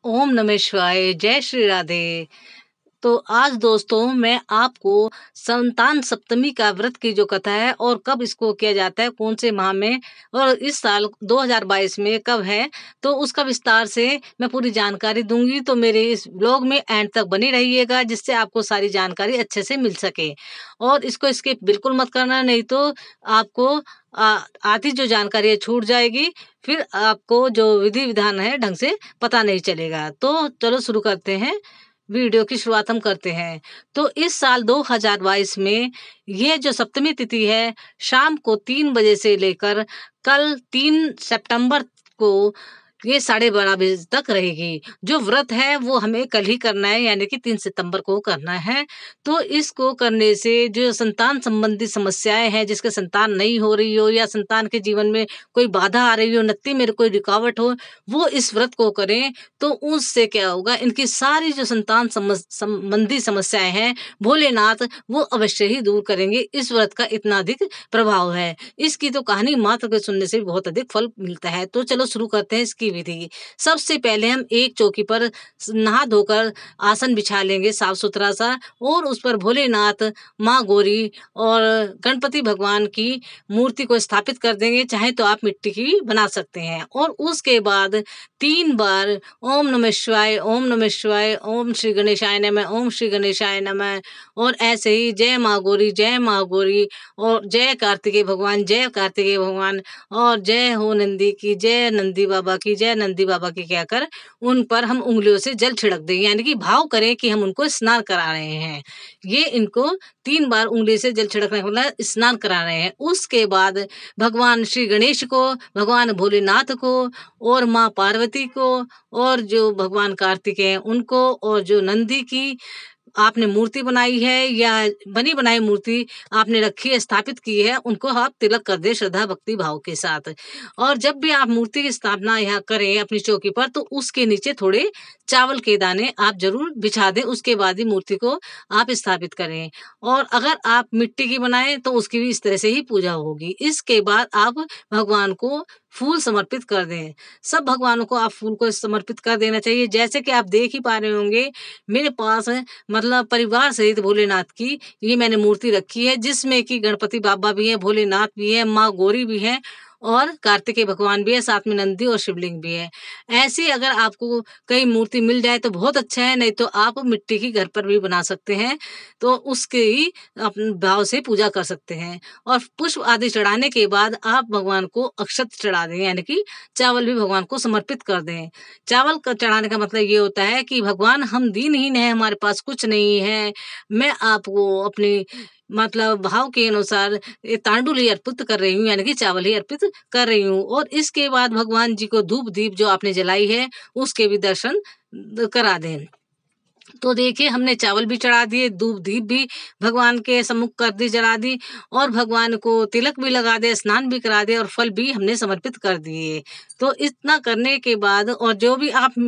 ओम नमः शिवाय, जय श्री राधे। तो आज दोस्तों मैं आपको संतान सप्तमी का व्रत की जो कथा है और कब इसको किया जाता है, कौन से माह में और इस साल 2022 में कब है, तो उसका विस्तार से मैं पूरी जानकारी दूंगी। तो मेरे इस ब्लॉग में एंड तक बनी रहिएगा, जिससे आपको सारी जानकारी अच्छे से मिल सके। और इसको स्किप बिल्कुल मत करना, नहीं तो आपको आधी जो जानकारी है छूट जाएगी, फिर आपको जो विधि विधान है ढंग से पता नहीं चलेगा। तो चलो शुरू करते हैं, वीडियो की शुरुआत हम करते हैं। तो इस साल 2022 में ये जो सप्तमी तिथि है, शाम को 3 बजे से लेकर कल 3 सितंबर को ये 12:30 बजे तक रहेगी। जो व्रत है वो हमें कल ही करना है, यानी कि 3 सितंबर को करना है। तो इसको करने से जो संतान संबंधी समस्याएं हैं, जिसके संतान नहीं हो रही हो या संतान के जीवन में कोई बाधा आ रही हो, नत्ती में कोई रुकावट हो, वो इस व्रत को करें तो उससे क्या होगा, इनकी सारी जो संतान संबंधी समस्याएं हैं भोलेनाथ वो अवश्य ही दूर करेंगे। इस व्रत का इतना अधिक प्रभाव है, इसकी तो कहानी मात्र के सुनने से भी बहुत अधिक फल मिलता है। तो चलो शुरू करते हैं इसकी विधि। सबसे पहले हम एक चौकी पर नहा धोकर आसन बिछा लेंगे साफ सुथरा सा, और उस पर भोलेनाथ, माँ गौरी और गणपति भगवान की मूर्ति को स्थापित कर देंगे। चाहे तो आप मिट्टी की भी बना सकते हैं। और उसके बाद 3 बार ओम नमः शिवाय, ओम नमः शिवाय, ओम श्री गणेशाय नमः, ओम श्री गणेशाय नमः, और ऐसे ही जय माँ गौरी, जय माँ गौरी, और जय कार्तिकेय भगवान, जय कार्तिकेय भगवान, और जय हो नंदी की, जय नंदी बाबा की, जय नंदी बाबा की कहकर उन पर हम उंगलियों से जल छिड़क देंगे, यानी कि भाव करें कि हम उनको स्नान करा रहे हैं। ये इनको 3 बार उंगली से जल छिड़कने का मतलब स्नान करा रहे हैं। उसके बाद भगवान श्री गणेश को, भगवान भोलेनाथ को और माँ पार्वती को और जो भगवान कार्तिक हैं उनको, और जो नंदी की आपने मूर्ति बनाई है या बनी बनाई मूर्ति आपने रखी है, स्थापित की है, उनको आप तिलक कर दे श्रद्धा भक्ति भाव के साथ। और जब भी आप मूर्ति की स्थापना यहाँ करें अपनी चौकी पर, तो उसके नीचे थोड़े चावल के दाने आप जरूर बिछा दें, उसके बाद ही मूर्ति को आप स्थापित करें। और अगर आप मिट्टी की बनाएं तो उसकी भी इस तरह से ही पूजा होगी। इसके बाद आप भगवान को फूल समर्पित कर दें। सब भगवानों को आप फूल को समर्पित कर देना चाहिए। जैसे कि आप देख ही पा रहे होंगे, मेरे पास मतलब परिवार सहित भोलेनाथ की ये मैंने मूर्ति रखी है, जिसमें कि गणपति बाबा भी है, भोलेनाथ भी है, माँ गौरी भी है और कार्तिकेय भगवान भी है, साथ में नंदी और शिवलिंग भी है। ऐसी अगर आपको कई मूर्ति मिल जाए तो बहुत अच्छा है, नहीं तो आप मिट्टी की घर पर भी बना सकते हैं, तो उसके ही अपने भाव से पूजा कर सकते हैं। और पुष्प आदि चढ़ाने के बाद आप भगवान को अक्षत चढ़ा दें, यानी कि चावल भी भगवान को समर्पित कर दें। चावल का चढ़ाने का मतलब ये होता है कि भगवान हम दीनहीन हैं, हमारे पास कुछ नहीं है, मैं आपको अपनी मतलब भाव के अनुसार ये तांडुल ही अर्पित कर रही हूँ, यानी कि चावल ही अर्पित कर रही हूँ। और इसके बाद भगवान जी को धूप दीप जो आपने जलाई है उसके भी दर्शन करा दें। तो देखिए हमने चावल भी चढ़ा दिए, धूप दीप भी भगवान के सम्मुख कर दी, जला दी, और भगवान को तिलक भी लगा दे, स्नान भी करा दे, और फल भी हमने समर्पित कर दिए। तो इतना करने के बाद और जो भी आप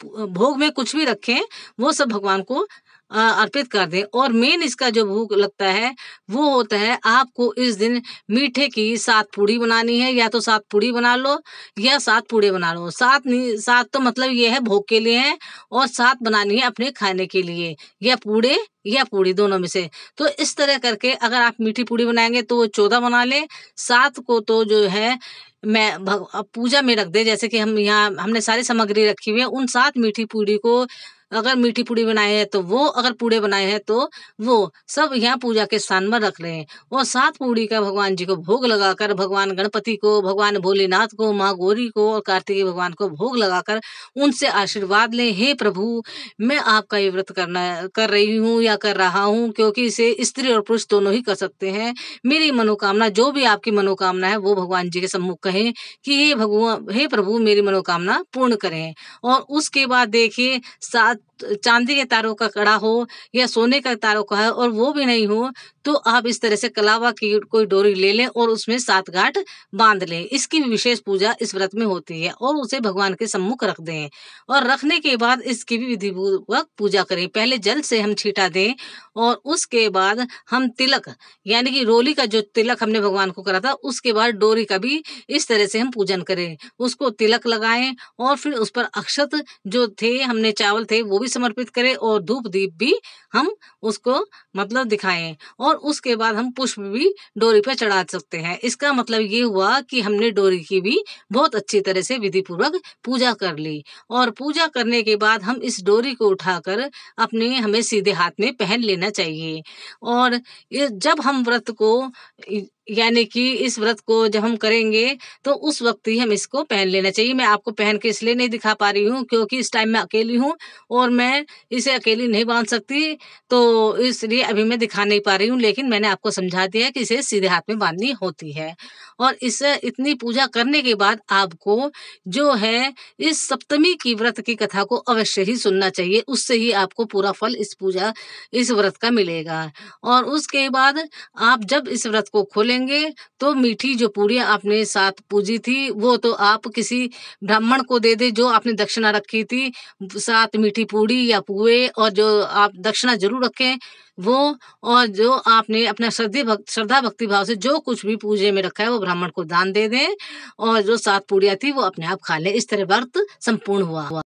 भोग में कुछ भी रखें वो सब भगवान को अर्पित कर दें। और मेन इसका जो भोग लगता है वो होता है, आपको इस दिन मीठे की 7 पूड़ी बनानी है, या तो 7 पूड़ी बना लो या 7 पूड़े बना लो। 7 नहीं, 7 तो मतलब ये है भोग के लिए है, और 7 बनानी है अपने खाने के लिए, या पूड़े या पूड़ी दोनों में से। तो इस तरह करके अगर आप मीठी पूड़ी बनाएंगे तो वो 14 बना लें, 7 को तो जो है मैं अब पूजा में रख दे। जैसे कि हम यहाँ हमने सारी सामग्री रखी हुई है, उन 7 मीठी पूड़ी को, अगर मीठी पूड़ी बनाए हैं तो वो, अगर पूड़े बनाए हैं तो वो सब यहाँ पूजा के स्थान में रख लें। और 7 पूड़ी का भगवान जी को भोग लगाकर, भगवान गणपति को, भगवान भोलेनाथ को, माँ गौरी को और कार्तिकेय भगवान को भोग लगाकर उनसे आशीर्वाद लें। हे प्रभु, मैं आपका ये व्रत कर रही हूँ या कर रहा हूँ, क्योंकि इसे स्त्री और पुरुष दोनों ही कर सकते हैं। मेरी मनोकामना, जो भी आपकी मनोकामना है वो भगवान जी के सम्मुख कहें कि हे भगवान, हे प्रभु मेरी मनोकामना पूर्ण करें। और उसके बाद देखिए चांदी के तारों का कड़ा हो या सोने का तारों का है और वो भी नहीं हो, तो आप इस तरह से कलावा की कोई डोरी ले लें और उसमें 7 गांठ बांध लें। इसकी विशेष पूजा इस व्रत में होती है और उसे भगवान के सम्मुख रख दें और रखने के बाद इसकी भी विधि पूर्वक पूजा करें। पहले जल से हम छींटा दें और उसके बाद हम तिलक यानी कि रोली का जो तिलक हमने भगवान को करा था, उसके बाद डोरी का भी इस तरह से हम पूजन करें। उसको तिलक लगाएं और फिर उस पर अक्षत जो थे, हमने चावल थे, वो भी समर्पित करें और धूप दीप भी हम उसको मतलब दिखाएं और उसके बाद हम पुष्प भी डोरी पर चढ़ा सकते हैं। इसका मतलब ये हुआ कि हमने डोरी की भी बहुत अच्छी तरह से विधि पूर्वक पूजा कर ली और पूजा करने के बाद हम इस डोरी को उठाकर अपने हमें सीधे हाथ में पहन लेना चाहिए। और जब हम व्रत को यानी कि इस व्रत को जब हम करेंगे तो उस वक्त ही हम इसको पहन लेना चाहिए। मैं आपको पहन के इसलिए नहीं दिखा पा रही हूँ क्योंकि इस टाइम मैं अकेली हूँ और मैं इसे अकेली नहीं बांध सकती, तो इसलिए अभी मैं दिखा नहीं पा रही हूँ, लेकिन मैंने आपको समझा दिया है कि इसे सीधे हाथ में बांधनी होती है। और इसे इतनी पूजा करने के बाद आपको जो है इस सप्तमी की व्रत की कथा को अवश्य ही सुनना चाहिए, उससे ही आपको पूरा फल इस व्रत का मिलेगा। और उसके बाद आप जब इस व्रत को खोलेंगे तो मीठी जो पूड़ियाँ आपने साथ पूजी थी वो तो आप किसी ब्राह्मण को दे दे जो आपने दक्षिणा रखी थी, साथ मीठी पूड़ी या पुए, और जो आप दक्षिणा जरूर रखें वो, और जो आपने अपना श्रद्धा भक्ति भाव से जो कुछ भी पूजे में रखा है वो ब्राह्मण को दान दे दें और जो 7 पूड़ियाँ थी वो अपने आप खा लें। इस तरह व्रत संपूर्ण हुआ।